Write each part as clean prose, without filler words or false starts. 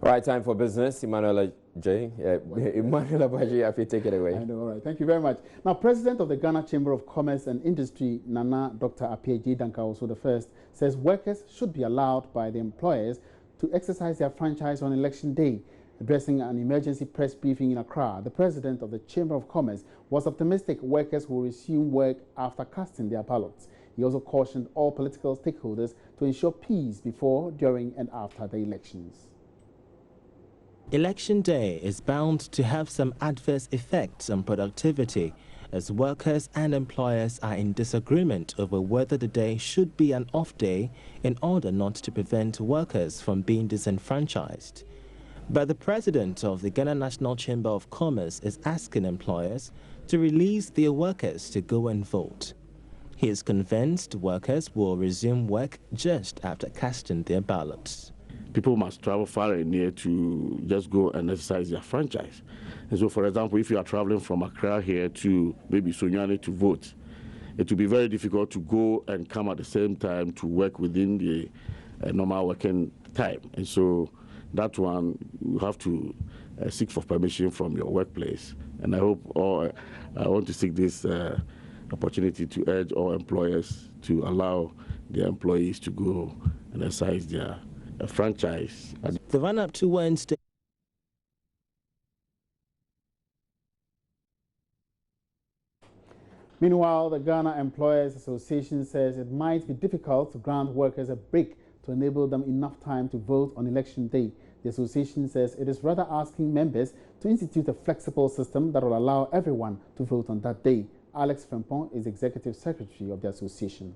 All right, time for business. Emmanuel J. Emmanuel Abaji, if you take it away. I know, all right. Thank you very much. Now, President of the Ghana Chamber of Commerce and Industry, Nana Dr. Appiah Danka, also the first, says workers should be allowed by the employers to exercise their franchise on election day. Addressing an emergency press briefing in Accra, the president of the Chamber of Commerce was optimistic workers will resume work after casting their ballots. He also cautioned all political stakeholders to ensure peace before, during and after the elections. Election day is bound to have some adverse effects on productivity, as workers and employers are in disagreement over whether the day should be an off day in order not to prevent workers from being disenfranchised. But the president of the Ghana National Chamber of Commerce is asking employers to release their workers to go and vote. He is convinced workers will resume work just after casting their ballots. People must travel far and near to just go and exercise their franchise. And so, for example, if you are traveling from Accra here to maybe Sunyani to vote, it will be very difficult to go and come at the same time to work within the normal working time. And so that one, you have to seek for permission from your workplace. And I want to seek this opportunity to urge all employers to allow their employees to go and exercise their franchise. The run-up to Wednesday. Meanwhile, the Ghana Employers Association says it might be difficult to grant workers a break to enable them enough time to vote on election day. The association says it is rather asking members to institute a flexible system that will allow everyone to vote on that day. Alex Frempong is executive secretary of the association.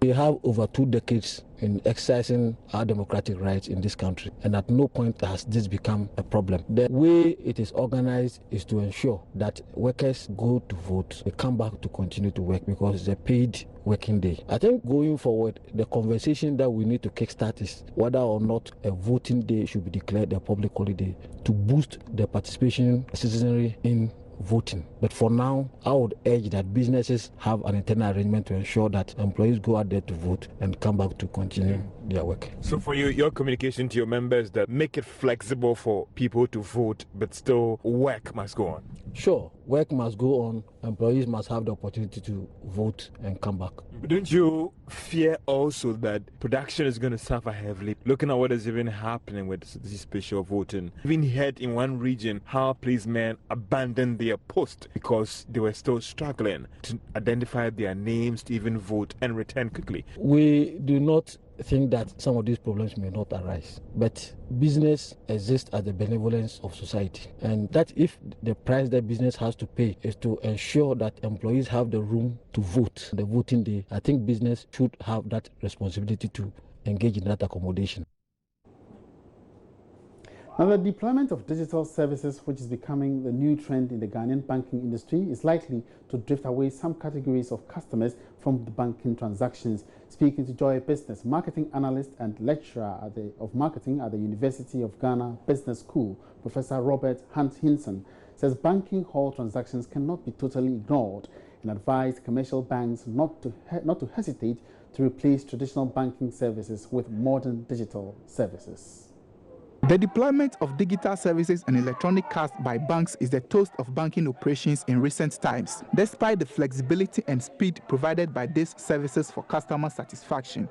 We have over 2 decades in exercising our democratic rights in this country, and at no point has this become a problem. The way it is organized is to ensure that workers go to vote, they come back to continue to work because it's a paid working day. I think going forward, the conversation that we need to kickstart is whether or not a voting day should be declared a public holiday to boost the participation of citizenry in voting. But for now, I would urge that businesses have an internal arrangement to ensure that employees go out there to vote and come back to continue their work. So for you, your communication to your members that make it flexible for people to vote, but still work must go on? Sure, work must go on. Employees must have the opportunity to vote and come back. But don't you fear also that production is going to suffer heavily? Looking at what is even happening with this special voting. Even heard in one region how policemen abandoned their post because they were still struggling to identify their names, to even vote and return quickly. We do not think that some of these problems may not arise, but business exists as the benevolence of society, and that if the price that business has to pay is to ensure that employees have the room to vote the voting day, I think business should have that responsibility to engage in that accommodation. Now, the deployment of digital services, which is becoming the new trend in the Ghanaian banking industry, is likely to drift away some categories of customers from the banking transactions. Speaking to Joy Business, marketing analyst and lecturer of marketing at the University of Ghana Business School, Professor Robert Hunt Hinson, says banking hall transactions cannot be totally ignored and advised commercial banks not to hesitate to replace traditional banking services with modern digital services. The deployment of digital services and electronic cards by banks is the toast of banking operations in recent times. Despite the flexibility and speed provided by these services for customer satisfaction,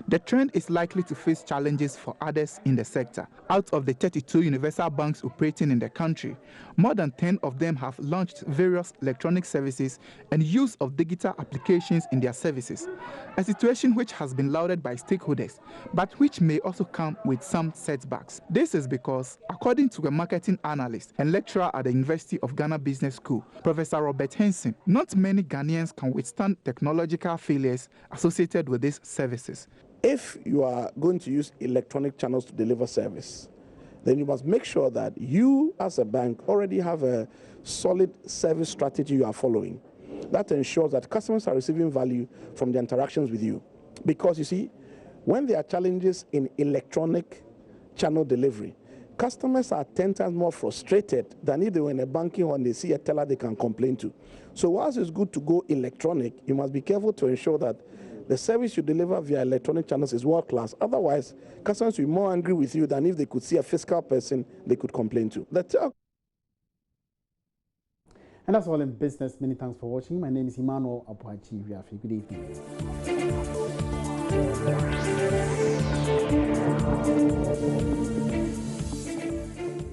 the trend is likely to face challenges for others in the sector. Out of the 32 universal banks operating in the country, more than 10 of them have launched various electronic services and use of digital applications in their services, a situation which has been lauded by stakeholders, but which may also come with some setbacks. This is because, according to a marketing analyst and lecturer at the University of Ghana Business School, Professor Robert Henson, not many Ghanaians can withstand technological failures associated with these services. If you are going to use electronic channels to deliver service, then you must make sure that you as a bank already have a solid service strategy you are following that ensures that customers are receiving value from the interactions with you. Because you see, when there are challenges in electronic channel delivery, customers are 10 times more frustrated than if they were in a banking hall and they see a teller they can complain to. So whilst it's good to go electronic, you must be careful to ensure that the service you deliver via electronic channels is world class. Otherwise, customers will be more angry with you than if they could see a physical person they could complain to. And that's all in business. Many thanks for watching. My name is Emmanuel Abuaji. Good evening.